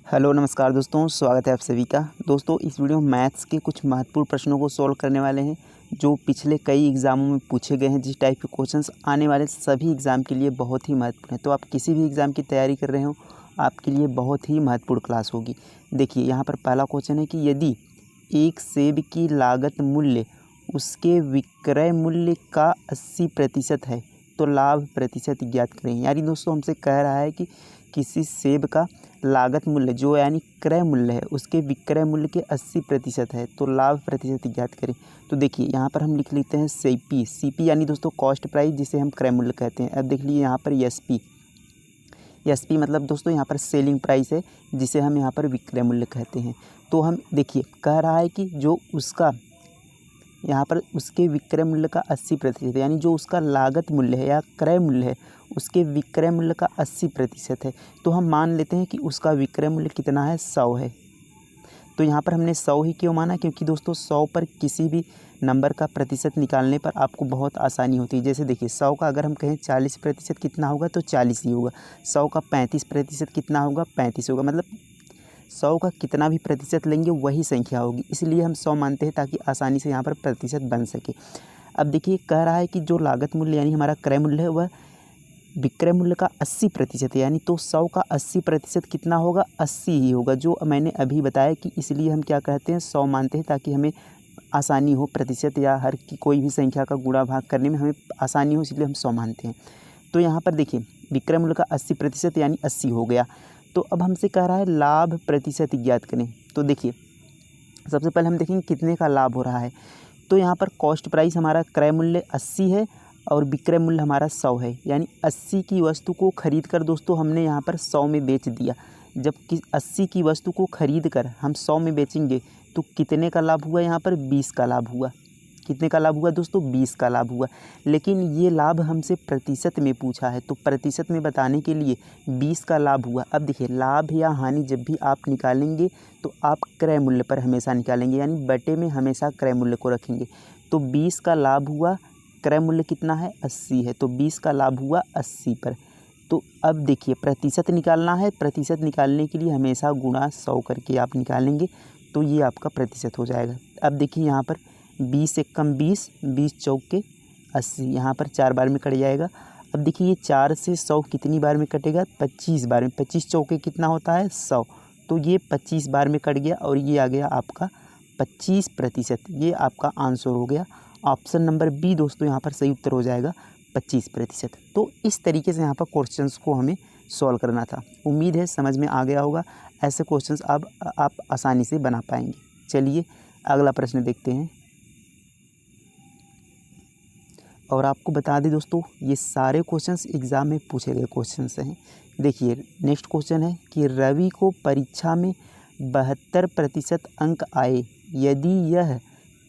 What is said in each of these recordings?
Hello नमस्कार दोस्तों, स्वागत है आप सभी का। दोस्तों इस वीडियो में मैथ्स के कुछ महत्वपूर्ण प्रश्नों को सॉल्व करने वाले हैं जो पिछले कई एग्ज़ामों में पूछे गए हैं। जिस टाइप के क्वेश्चंस आने वाले सभी एग्ज़ाम के लिए बहुत ही महत्वपूर्ण है। तो आप किसी भी एग्ज़ाम की तैयारी कर रहे हो, आपके लिए बहुत ही महत्वपूर्ण क्लास होगी। देखिए यहाँ पर पहला क्वेश्चन है कि यदि एक सेब की लागत मूल्य उसके विक्रय मूल्य का 80% है तो लाभ प्रतिशत ज्ञात करें। यानी दोस्तों हमसे कह रहा है कि किसी सेब का लागत मूल्य जो यानी क्रय मूल्य है उसके विक्रय मूल्य के 80% है तो लाभ प्रतिशत ज्ञात करें। तो देखिए यहाँ पर हम लिख लेते हैं सीपी यानी दोस्तों कॉस्ट प्राइस, जिसे हम क्रय मूल्य कहते हैं। अब देख लीजिए यहाँ पर एसपी मतलब दोस्तों यहाँ पर सेलिंग प्राइस है, जिसे हम यहाँ पर विक्रय मूल्य कहते हैं। तो हम देखिए कह रहा है कि जो उसका यहाँ पर उसके विक्रय मूल्य का 80% यानी जो उसका लागत मूल्य है या क्रय मूल्य है उसके विक्रय मूल्य का 80% है। तो हम मान लेते हैं कि उसका विक्रय मूल्य कितना है, 100 है। तो यहाँ पर हमने 100 ही क्यों माना, क्योंकि दोस्तों 100 पर किसी भी नंबर का प्रतिशत निकालने पर आपको बहुत आसानी होती है। जैसे देखिए 100 का अगर हम कहें 40% कितना होगा तो 40 ही होगा। 100 का 35% कितना होगा, 35 होगा। मतलब 100 का कितना भी प्रतिशत लेंगे वही संख्या होगी, इसलिए हम 100 मानते हैं ताकि आसानी से यहाँ पर प्रतिशत बन सके। अब देखिए कह रहा है कि जो लागत मूल्य यानी हमारा क्रय मूल्य है वह विक्रय मूल्य का 80% है। यानी तो 100 का 80% कितना होगा, 80 ही होगा, जो मैंने अभी बताया कि इसलिए हम क्या कहते हैं 100 मानते हैं ताकि हमें आसानी हो प्रतिशत या हर की कोई भी संख्या का गुणा भाग करने में हमें आसानी हो, इसलिए हम 100 मानते हैं। तो यहाँ पर देखिए विक्रय मूल्य का 80% यानी 80 हो गया। तो अब हमसे कह रहा है लाभ प्रतिशत ज्ञात करें। तो देखिए सबसे पहले हम देखेंगे कितने का लाभ हो रहा है। तो यहाँ पर कॉस्ट प्राइस हमारा क्रय मूल्य 80 है और विक्रय मूल्य हमारा 100 है। यानी 80 की वस्तु को खरीद कर दोस्तों हमने यहाँ पर 100 में बेच दिया। जब कि 80 की वस्तु को खरीद कर हम 100 में बेचेंगे तो कितने का लाभ हुआ, यहाँ पर 20 का लाभ हुआ। कितने का लाभ हुआ दोस्तों, 20 का लाभ हुआ। लेकिन ये लाभ हमसे प्रतिशत में पूछा है, तो प्रतिशत में बताने के लिए 20 का लाभ हुआ। अब देखिए लाभ या हानि जब भी आप निकालेंगे तो आप क्रय मूल्य पर हमेशा निकालेंगे, यानी बटे में हमेशा क्रय मूल्य को रखेंगे। तो 20 का लाभ हुआ, क्रय मूल्य कितना है, 80 है, तो 20 का लाभ हुआ 80 पर। तो अब देखिए प्रतिशत निकालना है, प्रतिशत निकालने के लिए हमेशा गुणा 100 करके आप निकालेंगे तो ये आपका प्रतिशत हो जाएगा। अब देखिए यहाँ पर 20 एक कम 20, 20 चौके 80, यहाँ पर 4 बार में कट जाएगा। अब देखिए ये 4 से 100 कितनी बार में कटेगा, 25 बार में। 25 चौके कितना होता है, 100, तो ये 25 बार में कट गया और ये आ गया आपका 25%। ये आपका आंसर हो गया। ऑप्शन नंबर बी दोस्तों यहाँ पर सही उत्तर हो जाएगा 25%। तो इस तरीके से यहाँ पर क्वेश्चंस को हमें सॉल्व करना था। उम्मीद है समझ में आ गया होगा। ऐसे क्वेश्चंस अब आप आसानी से बना पाएंगे। चलिए अगला प्रश्न देखते हैं। और आपको बता दें दोस्तों ये सारे क्वेश्चंस एग्ज़ाम में पूछे गए क्वेश्चंस हैं। देखिए नेक्स्ट क्वेश्चन है कि रवि को परीक्षा में 72% अंक आए। यदि यह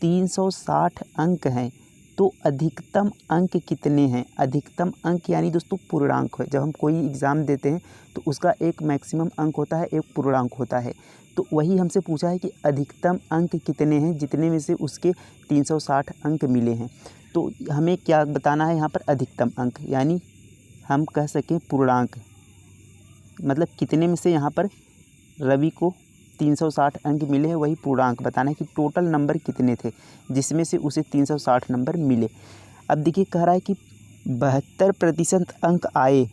360 अंक हैं तो अधिकतम अंक कितने हैं। अधिकतम अंक यानी दोस्तों पूर्णांक है। जब हम कोई एग्ज़ाम देते हैं तो उसका एक मैक्सिमम अंक होता है, एक पूर्णांक होता है। तो वही हमसे पूछा है कि अधिकतम अंक कितने हैं, जितने में से उसके 360 अंक मिले हैं। तो हमें क्या बताना है यहाँ पर, अधिकतम अंक, यानी हम कह सकें पूर्णांक, मतलब कितने में से यहाँ पर रवि को 360 अंक मिले हैं, वही पूर्णांक बताना है कि टोटल नंबर कितने थे जिसमें से उसे 360 नंबर मिले। अब देखिए कह रहा है कि 72% अंक आए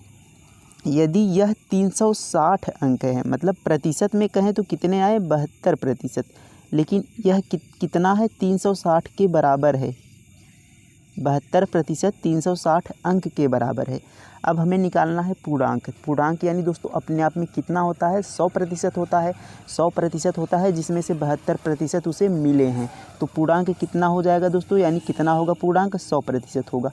यदि यह 360 अंक है। मतलब प्रतिशत में कहें तो कितने आए, 72%, लेकिन यह कितना है, 360 के बराबर है। 72% 360 अंक के बराबर है। अब हमें निकालना है पूर्णांक। पूर्णांक यानी दोस्तों अपने आप में कितना होता है, 100% होता है। 100% होता है जिसमें से 72% उसे मिले हैं। तो पूर्णांक कितना हो जाएगा दोस्तों, यानी कितना होगा पूर्णांक, 100% होगा।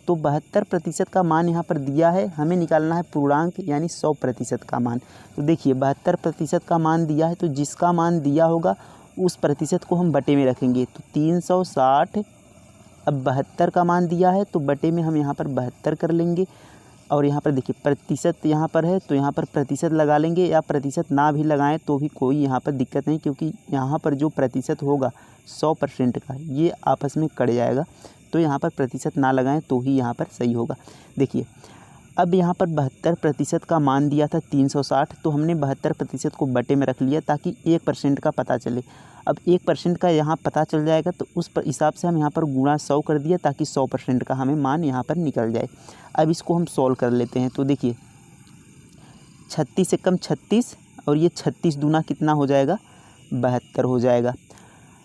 तो 72% का मान यहाँ पर दिया है, हमें निकालना है पूर्णांक यानी 100% का मान। तो देखिए 72% का मान दिया है, तो जिसका मान दिया होगा उस प्रतिशत को हम बटे में रखेंगे। तो 360, अब 72 का मान दिया है तो बटे में हम यहाँ पर 72 कर लेंगे। और यहाँ पर देखिए प्रतिशत यहाँ पर है तो यहाँ पर प्रतिशत लगा लेंगे, या प्रतिशत ना भी लगाएं तो भी कोई यहाँ पर दिक्कत नहीं, क्योंकि यहाँ पर जो प्रतिशत होगा 100% का ये आपस में कट जाएगा। तो यहाँ पर प्रतिशत ना लगाएं तो ही यहाँ पर सही होगा। देखिए अब यहाँ पर 72% का मान दिया था 360, तो हमने 72% को बटे में रख लिया ताकि 1% का पता चले। अब 1% का यहाँ पता चल जाएगा तो उस पर हिसाब से हम यहाँ पर गुणा 100 कर दिया ताकि 100% का हमें मान यहाँ पर निकल जाए। अब इसको हम सॉल्व कर लेते हैं। तो देखिए 36 से कम 36 और ये 36 दूना कितना हो जाएगा, 72 हो जाएगा।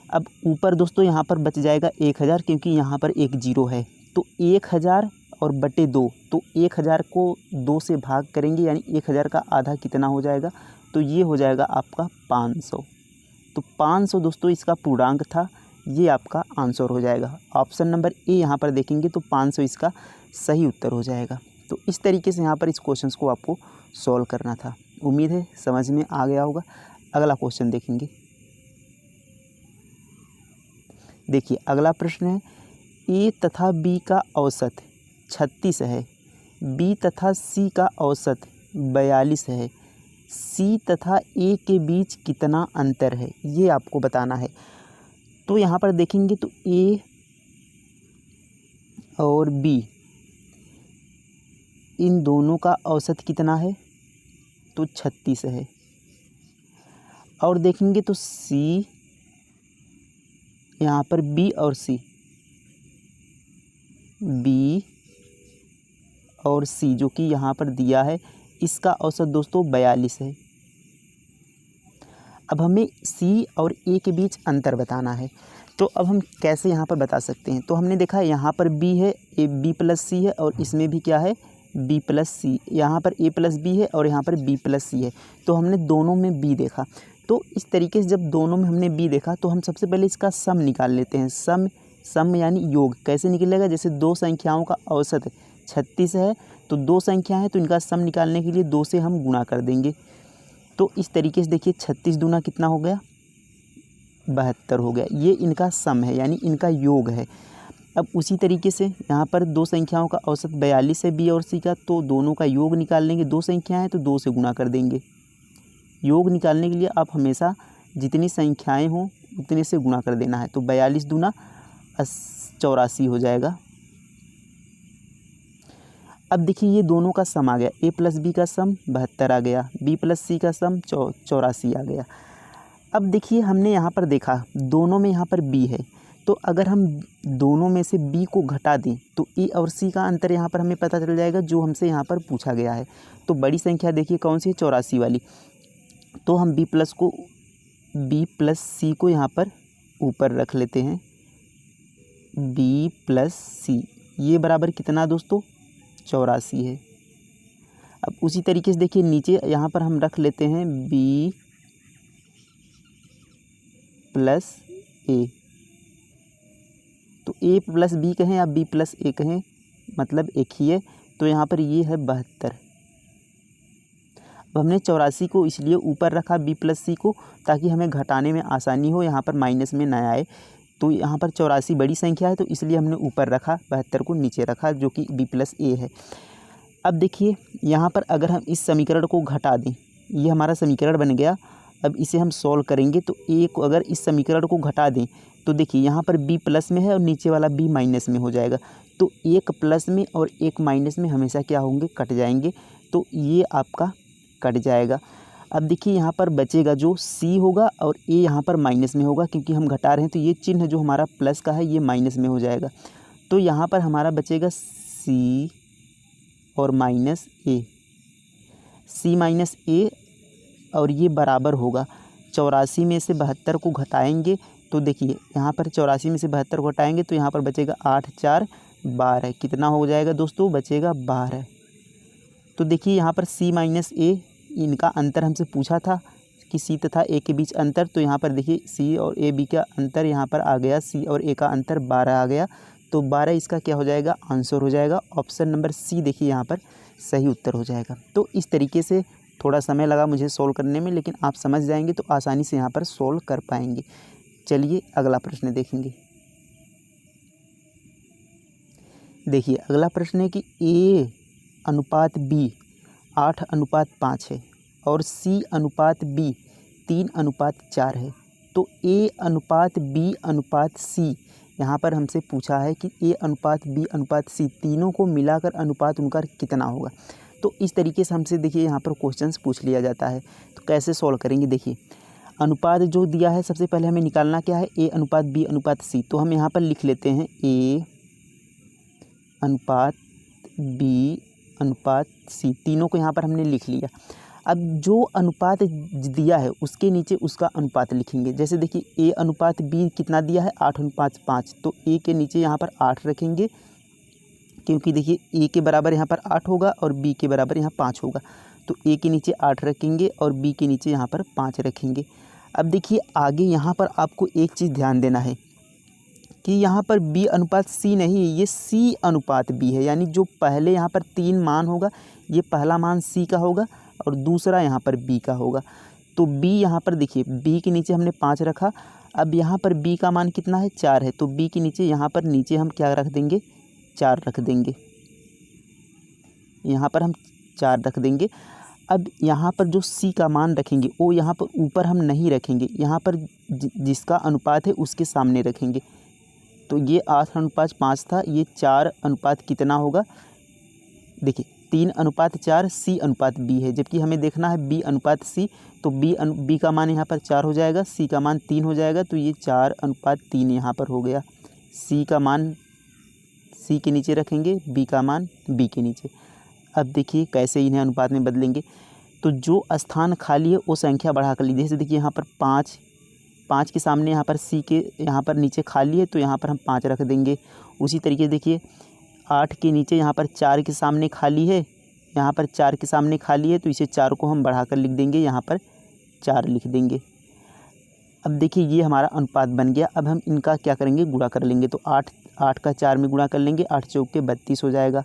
अब ऊपर दोस्तों यहाँ पर बच जाएगा 1000 क्योंकि यहाँ पर एक जीरो है, तो 1000 और बटे 2, तो 1000 को 2 से भाग करेंगे यानी 1000 का आधा कितना हो जाएगा, तो ये हो जाएगा आपका 500। तो 500 दोस्तों इसका पूर्णांक था, ये आपका आंसर हो जाएगा। ऑप्शन नंबर ए यहाँ पर देखेंगे तो 500 इसका सही उत्तर हो जाएगा। तो इस तरीके से यहाँ पर इस क्वेश्चन को आपको सॉल्व करना था। उम्मीद है समझ में आ गया होगा। अगला क्वेश्चन देखेंगे। देखिए अगला प्रश्न है, ए तथा बी का औसत 36 है, बी तथा सी का औसत 42 है, सी तथा ए के बीच कितना अंतर है, ये आपको बताना है। तो यहाँ पर देखेंगे तो ए और बी इन दोनों का औसत कितना है, तो 36 है। और देखेंगे तो सी, यहाँ पर बी और सी, बी और सी जो कि यहाँ पर दिया है, इसका औसत दोस्तों 42 है। अब हमें सी और ए के बीच अंतर बताना है। तो अब हम कैसे यहाँ पर बता सकते हैं, तो हमने देखा यहाँ पर बी है, ए बी प्लस सी है और इसमें भी क्या है, बी प्लस सी। यहाँ पर ए प्लस बी है और यहाँ पर बी प्लस सी है, तो हमने दोनों में बी देखा। तो इस तरीके से जब दोनों में हमने बी देखा तो हम सबसे पहले इसका सम निकाल लेते हैं। सम यानी योग कैसे निकलेगा, जैसे दो संख्याओं का औसत 36 है, तो दो संख्या है तो इनका सम निकालने के लिए 2 से हम गुणा कर देंगे। तो इस तरीके से देखिए 36 दूना कितना हो गया, 72 हो गया। ये इनका सम है यानी इनका योग है। अब उसी तरीके से यहाँ पर दो संख्याओं का औसत 42 है बी और सी का, तो दोनों का योग निकाल लेंगे। दो संख्याएं हैं तो 2 से गुणा कर देंगे। योग निकालने के लिए आप हमेशा जितनी संख्याएं हों उतने से गुणा कर देना है। तो 42 दूना 84 हो जाएगा। अब देखिए ये दोनों का सम आ गया, ए प्लस बी का सम 72 आ गया, बी प्लस सी का सम 84 आ गया। अब देखिए हमने यहाँ पर देखा दोनों में यहाँ पर बी है, तो अगर हम दोनों में से बी को घटा दें तो ए और सी का अंतर यहाँ पर हमें पता चल जाएगा जो हमसे यहाँ पर पूछा गया है। तो बड़ी संख्या देखिए कौन सी है, 84 वाली। तो हम बी प्लस सी को यहाँ पर ऊपर रख लेते हैं, बी प्लस सी, ये बराबर कितना दोस्तों, 84 है। अब उसी तरीके से देखिए नीचे यहाँ पर हम रख लेते हैं बी प्लस ए। तो ए प्लस बी कहें या बी प्लस ए कहें मतलब एक ही है। तो यहाँ पर ये है 72। अब हमने 84 को इसलिए ऊपर रखा बी प्लस सी को ताकि हमें घटाने में आसानी हो, यहाँ पर माइनस में ना आए। तो यहाँ पर 84 बड़ी संख्या है तो इसलिए हमने ऊपर रखा, 72 को नीचे रखा जो कि बी प्लस ए है। अब देखिए यहाँ पर अगर हम इस समीकरण को घटा दें, ये हमारा समीकरण बन गया। अब इसे हम सॉल्व करेंगे तो ए को अगर इस समीकरण को घटा दें तो देखिए यहाँ पर बी प्लस में है और नीचे वाला बी माइनस में हो जाएगा। तो एक प्लस में और एक माइनस में हमेशा क्या होंगे, कट जाएंगे। तो ये आपका कट जाएगा। अब देखिए यहाँ पर बचेगा जो सी होगा और ए यहाँ पर माइनस में होगा क्योंकि हम घटा रहे हैं, तो ये चिन्ह जो हमारा प्लस का है ये माइनस में हो जाएगा। तो यहाँ पर हमारा बचेगा सी और माइनस ए, सी माइनस ए, और ये बराबर होगा 84 में से 72 को घटाएंगे। तो देखिए यहाँ पर 84 में से 72 को घटाएंगे तो यहाँ पर बचेगा 8 4 12, कितना हो जाएगा दोस्तों, बचेगा 12। तो देखिए यहाँ पर सी माइनस ए, इनका अंतर हमसे पूछा था कि सी तथा ए के बीच अंतर, तो यहाँ पर देखिए सी और ए बी का अंतर यहाँ पर आ गया, सी और ए का अंतर 12 आ गया। तो 12 इसका क्या हो जाएगा, आंसर हो जाएगा। ऑप्शन नंबर सी देखिए यहाँ पर सही उत्तर हो जाएगा। तो इस तरीके से थोड़ा समय लगा मुझे सोल्व करने में, लेकिन आप समझ जाएंगे तो आसानी से यहाँ पर सोल्व कर पाएंगे। चलिए अगला प्रश्न देखेंगे। देखिए अगला प्रश्न है कि ए अनुपात बी 8:5 है और सी अनुपात बी 3:4 है। तो ए अनुपात बी अनुपात सी यहाँ पर हमसे पूछा है कि ए अनुपात बी अनुपात सी तीनों को मिलाकर अनुपात उनका कितना होगा। तो इस तरीके से हमसे देखिए यहाँ पर क्वेश्चंस पूछ लिया जाता है। तो कैसे सॉल्व करेंगे, देखिए अनुपात जो दिया है सबसे पहले हमें निकालना क्या है, ए अनुपात बी अनुपात सी। तो हम यहाँ पर लिख लेते हैं ए अनुपात बी अनुपात सी, तीनों को यहाँ पर हमने लिख लिया। अब जो अनुपात दिया है उसके नीचे उसका अनुपात लिखेंगे। जैसे देखिए ए अनुपात बी कितना दिया है 8:5, तो ए के नीचे यहाँ पर 8 रखेंगे, क्योंकि देखिए ए के बराबर यहाँ पर 8 होगा और बी के बराबर यहाँ 5 होगा। तो ए के नीचे 8 रखेंगे और बी के नीचे यहाँ पर 5 रखेंगे। अब देखिए आगे यहाँ पर आपको एक चीज़ ध्यान देना है कि यहाँ पर बी अनुपात सी नहीं, ये सी अनुपात बी है। यानी जो पहले यहाँ पर 3 मान होगा, ये पहला मान सी का होगा और दूसरा यहाँ पर बी का होगा। तो बी यहाँ पर देखिए बी के नीचे हमने 5 रखा। अब यहाँ पर बी का मान कितना है, 4 है। तो बी के नीचे यहाँ पर नीचे हम क्या रख देंगे, 4 रख देंगे। यहाँ पर हम 4 रख देंगे। अब यहाँ पर जो सी का मान रखेंगे वो यहाँ पर ऊपर हम नहीं रखेंगे, यहाँ पर जिसका अनुपात है उसके सामने रखेंगे। तो ये 8:5 था, ये 4 अनुपात कितना होगा, देखिए 3:4 सी अनुपात बी है, जबकि हमें देखना है बी अनुपात सी। तो बी का मान यहाँ पर 4 हो जाएगा, सी का मान 3 हो जाएगा। तो ये 4:3 यहाँ पर हो गया। सी का मान सी के नीचे रखेंगे, बी का मान बी के नीचे। अब देखिए कैसे इन्हें अनुपात में बदलेंगे। तो जो स्थान खाली है वो संख्या बढ़ा कर लीजिए। जैसे देखिए यहाँ पर 5 के सामने यहाँ पर सी के यहाँ पर नीचे खाली है, तो यहाँ पर हम 5 रख देंगे। उसी तरीके से देखिए 8 के नीचे यहाँ पर 4 के सामने खाली है, यहाँ पर 4 के सामने खाली है, तो इसे 4 को हम बढ़ा कर लिख देंगे, यहाँ पर 4 लिख देंगे। अब देखिए ये हमारा अनुपात बन गया। अब हम इनका क्या करेंगे, गुणा कर लेंगे। तो 8 का 4 में गुणा कर लेंगे, 8 चौके 32 हो जाएगा।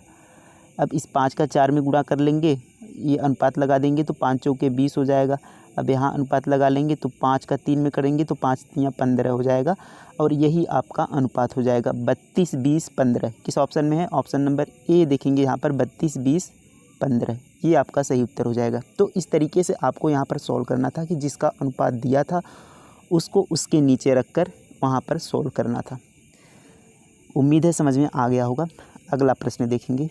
अब इस 5 का 4 में गुणा कर लेंगे, ये अनुपात लगा देंगे, तो 5 चौके 20 हो जाएगा। अब यहाँ अनुपात लगा लेंगे, तो 5 का 3 में करेंगे तो 5 3 15 हो जाएगा। और यही आपका अनुपात हो जाएगा 32 20 15। किस ऑप्शन में है, ऑप्शन नंबर ए देखेंगे यहाँ पर 32 20 15, ये आपका सही उत्तर हो जाएगा। तो इस तरीके से आपको यहाँ पर सॉल्व करना था कि जिसका अनुपात दिया था उसको उसके नीचे रख कर वहाँ पर सॉल्व करना था। उम्मीद है समझ में आ गया होगा। अगला प्रश्न देखेंगे।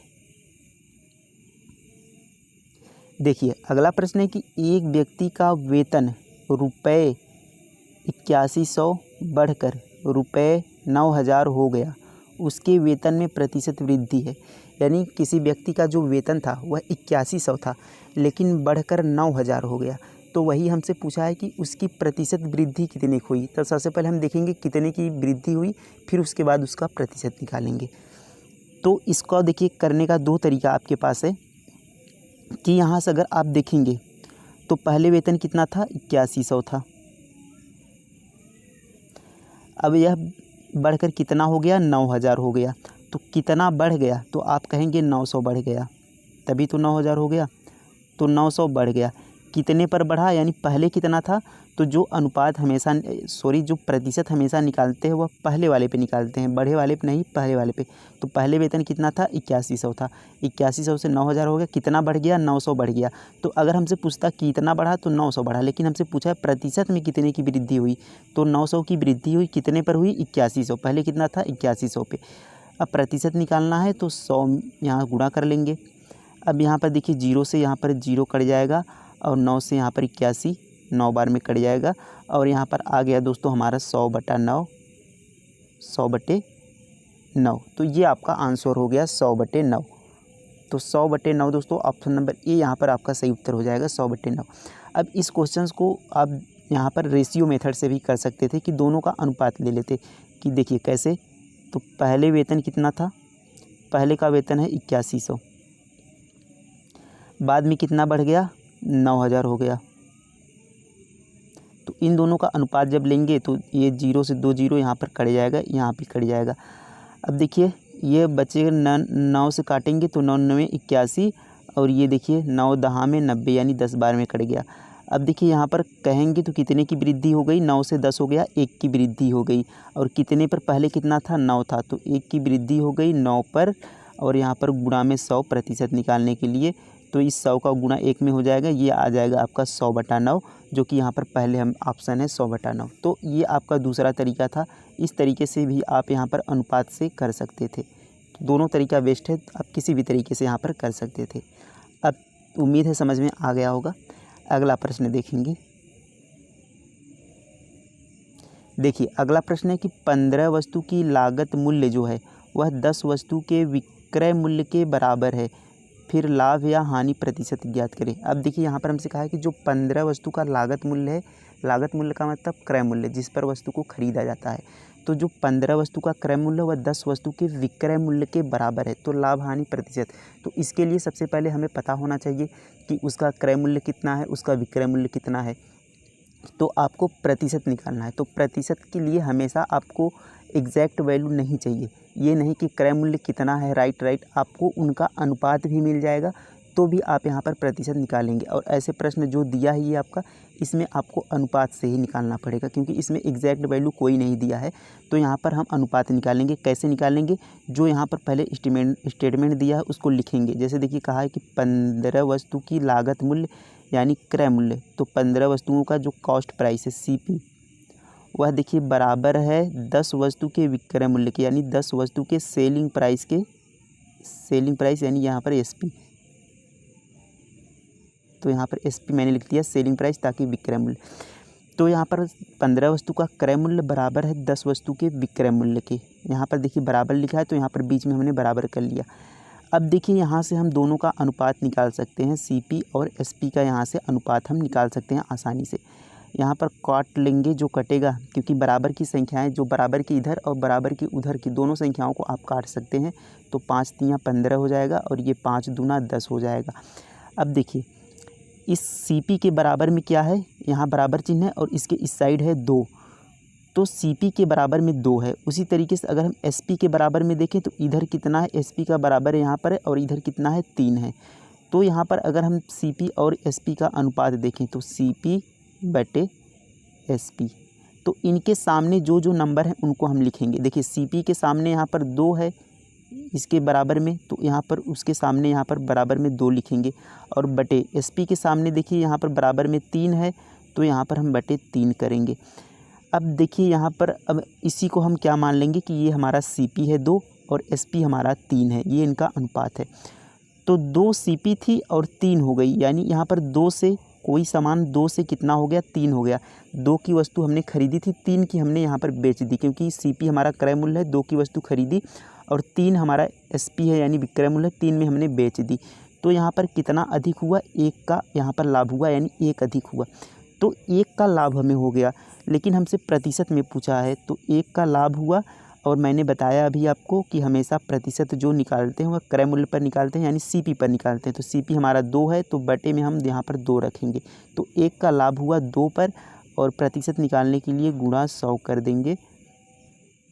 देखिए अगला प्रश्न है कि एक व्यक्ति का वेतन रुपये 8100 बढ़कर रुपये 9000 हो गया, उसके वेतन में प्रतिशत वृद्धि है। यानी किसी व्यक्ति का जो वेतन था वह 8100 था, लेकिन बढ़कर 9000 हो गया। तो वही हमसे पूछा है कि उसकी प्रतिशत वृद्धि कितने की हुई। तो सबसे पहले हम देखेंगे कितने की वृद्धि हुई, फिर उसके बाद उसका प्रतिशत निकालेंगे। तो इसको देखिए करने का 2 तरीका आपके पास है कि यहाँ से अगर आप देखेंगे तो पहले वेतन कितना था, 8100 था। अब यह बढ़कर कितना हो गया, 9000 हो गया। तो कितना बढ़ गया, तो आप कहेंगे 900 बढ़ गया, तभी तो 9000 हो गया। तो 900 बढ़ गया, कितने पर बढ़ा, यानी पहले कितना था। तो जो अनुपात हमेशा जो प्रतिशत हमेशा निकालते हैं वह पहले वाले पे निकालते हैं, बढ़े वाले पे नहीं, पहले वाले पे। तो पहले वेतन कितना था, 8100 था। 8100 से 9000 हो गया, कितना बढ़ गया, 900 बढ़ गया। तो अगर हमसे पूछता कितना बढ़ा तो 900 बढ़ा, लेकिन हमसे पूछा है प्रतिशत में कितने की वृद्धि हुई। तो 900 की वृद्धि हुई कितने पर हुई, 8100। पहले कितना था, 8100 पे। अब प्रतिशत निकालना है तो 100 यहाँ गुणा कर लेंगे। अब यहाँ पर देखिए 0 से यहाँ पर 0 कट जाएगा और 9 से यहाँ पर 81, 9 बार में कट जाएगा। और यहाँ पर आ गया दोस्तों हमारा 100/9, 100/9। तो ये आपका आंसर हो गया 100/9। तो 100/9 दोस्तों ऑप्शन नंबर ए यहाँ पर आपका सही उत्तर हो जाएगा, 100/9। अब इस क्वेश्चन को आप यहाँ पर रेशियो मेथड से भी कर सकते थे कि दोनों का अनुपात ले लेते कि देखिए कैसे। तो पहले वेतन कितना था, पहले का वेतन है 8100, बाद में कितना बढ़ गया, 9000 हो गया। तो इन दोनों का अनुपात जब लेंगे तो ये 0 से 2 0 यहाँ पर कट जाएगा, यहाँ भी कट जाएगा। अब देखिए ये बचेगा 9 से काटेंगे तो 9 9 81, और ये देखिए 9 10 में 90, यानी 10 बार में कट गया। अब देखिए यहाँ पर कहेंगे तो कितने की वृद्धि हो गई, 9 से 10 हो गया, 1 की वृद्धि हो गई। और कितने पर पहले कितना था, 9 था, तो 1 की वृद्धि हो गई 9 पर। और यहाँ पर गुणा में 100 प्रतिशत निकालने के लिए, तो इस 100 का गुणा 1 में हो जाएगा, ये आ जाएगा आपका 100/9, जो कि यहाँ पर पहले हम ऑप्शन है 100/9। तो ये आपका दूसरा तरीका था। इस तरीके से भी आप यहाँ पर अनुपात से कर सकते थे। दोनों तरीका बेस्ट है, आप किसी भी तरीके से यहाँ पर कर सकते थे। अब उम्मीद है समझ में आ गया होगा। अगला प्रश्न देखेंगे। देखिए अगला प्रश्न है कि 15 वस्तु की लागत मूल्य जो है वह 10 वस्तु के विक्रय मूल्य के बराबर है, फिर लाभ या हानि प्रतिशत ज्ञात करें। अब देखिए यहाँ पर हमसे कहा है कि जो 15 वस्तु का लागत मूल्य है, लागत मूल्य का मतलब क्रय मूल्य, जिस पर वस्तु को खरीदा जाता है। तो जो 15 वस्तु का क्रय मूल्य वह 10 वस्तु के विक्रय मूल्य के बराबर है, तो लाभ हानि प्रतिशत। तो इसके लिए सबसे पहले हमें पता होना चाहिए कि उसका क्रय मूल्य कितना है, उसका विक्रय मूल्य कितना है। तो आपको प्रतिशत निकालना है। तो प्रतिशत के लिए हमेशा आपको एग्जैक्ट वैल्यू नहीं चाहिए। ये नहीं कि क्रय मूल्य कितना है, राइट, आपको उनका अनुपात भी मिल जाएगा तो भी आप यहाँ पर प्रतिशत निकालेंगे। और ऐसे प्रश्न जो दिया है ये आपका, इसमें आपको अनुपात से ही निकालना पड़ेगा, क्योंकि इसमें एग्जैक्ट वैल्यू कोई नहीं दिया है। तो यहाँ पर हम अनुपात निकालेंगे। कैसे निकालेंगे? जो यहाँ पर पहले स्टेटमेंट दिया है उसको लिखेंगे। जैसे देखिए कहा है कि 15 वस्तु की लागत मूल्य यानी क्रय मूल्य, तो 15 वस्तुओं का जो कॉस्ट प्राइस है CP, वह देखिए बराबर है 10 वस्तु के विक्रय मूल्य के, यानी 10 वस्तु के सेलिंग प्राइस यानी यहाँ पर SP। तो यहाँ पर SP मैंने लिख दिया सेलिंग प्राइस, ताकि विक्रय मूल्य। तो यहाँ पर 15 वस्तु का क्रय मूल्य बराबर है 10 वस्तु के विक्रय मूल्य के। यहाँ पर देखिए बराबर लिखा है, तो यहाँ पर बीच में हमने बराबर कर लिया। अब देखिए यहाँ से हम दोनों का अनुपात निकाल सकते हैं, CP और SP का यहाँ से अनुपात हम निकाल सकते हैं आसानी से। यहाँ पर काट लेंगे जो कटेगा, क्योंकि बराबर की संख्याएं, जो बराबर की इधर और बराबर की उधर की दोनों संख्याओं को आप काट सकते हैं। तो 5 तियाँ 15 हो जाएगा और ये 5 दूना 10 हो जाएगा। अब देखिए इस CP के बराबर में क्या है, यहाँ बराबर चिन्ह है और इसके इस साइड है 2, तो CP के बराबर में 2 है। उसी तरीके से अगर हम SP के बराबर में देखें तो इधर कितना है, SP का बराबर है यहाँ पर है, और इधर कितना है 3 है। तो यहाँ पर अगर हम CP और SP का अनुपात देखें तो CP/SP, तो इनके सामने जो जो नंबर हैं उनको हम लिखेंगे। देखिए CP के सामने यहाँ पर 2 है इसके बराबर में, तो यहाँ पर उसके सामने यहाँ पर बराबर में 2 लिखेंगे, और बटे SP के सामने देखिए यहाँ पर बराबर में 3 है, तो यहाँ पर हम बटे 3 करेंगे। अब देखिए यहाँ पर अब इसी को हम क्या मान लेंगे कि ये हमारा CP है 2 और SP हमारा 3 है, ये इनका अनुपात है। तो 2 CP थी और 3 हो गई, यानी यहाँ पर 2 से कोई सामान 2 से कितना हो गया, 3 हो गया। 2 की वस्तु हमने खरीदी थी, 3 की हमने यहाँ पर बेच दी, क्योंकि CP हमारा क्रय मूल्य है, 2 की वस्तु खरीदी और 3 हमारा SP है यानी विक्रय मूल्य, 3 में हमने बेच दी। तो यहाँ पर कितना अधिक हुआ, 1 का यहाँ पर लाभ हुआ, यानी 1 अधिक हुआ। तो 1 का लाभ हमें हो गया, लेकिन हमसे प्रतिशत में पूछा है, तो 1 का लाभ हुआ। और मैंने बताया अभी आपको कि हमेशा प्रतिशत जो निकालते हैं वह क्रय मूल्य पर निकालते हैं, यानी CP पर निकालते हैं। तो CP हमारा 2 है, तो बटे में हम यहाँ पर 2 रखेंगे। तो 1 का लाभ हुआ 2 पर, और प्रतिशत निकालने के लिए गुणा 100 कर देंगे।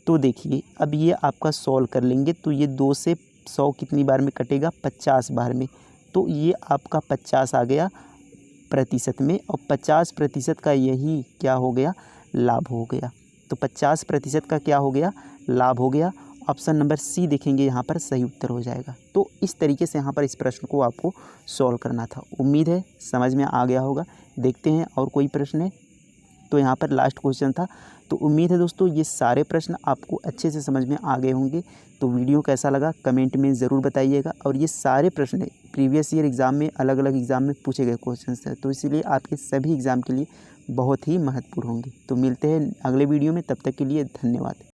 तो देखिए अब ये आपका सॉल्व कर लेंगे, तो ये 2 से 100 कितनी बार में कटेगा, 50 बार में। तो ये आपका 50 आ गया प्रतिशत में, और 50% का यही क्या हो गया, लाभ हो गया। तो 50% का क्या हो गया, लाभ हो गया। ऑप्शन नंबर C देखेंगे, यहाँ पर सही उत्तर हो जाएगा। तो इस तरीके से यहाँ पर इस प्रश्न को आपको सॉल्व करना था। उम्मीद है समझ में आ गया होगा। देखते हैं और कोई प्रश्न है। तो यहाँ पर लास्ट क्वेश्चन था। तो उम्मीद है दोस्तों ये सारे प्रश्न आपको अच्छे से समझ में आ गए होंगे। तो वीडियो कैसा लगा कमेंट में ज़रूर बताइएगा। और ये सारे प्रश्न प्रीवियस ईयर एग्ज़ाम में, अलग अलग एग्ज़ाम में पूछे गए क्वेश्चन हैं, तो इसीलिए आपके सभी एग्ज़ाम के लिए बहुत ही महत्वपूर्ण होंगे। तो मिलते हैं अगले वीडियो में, तब तक के लिए धन्यवाद।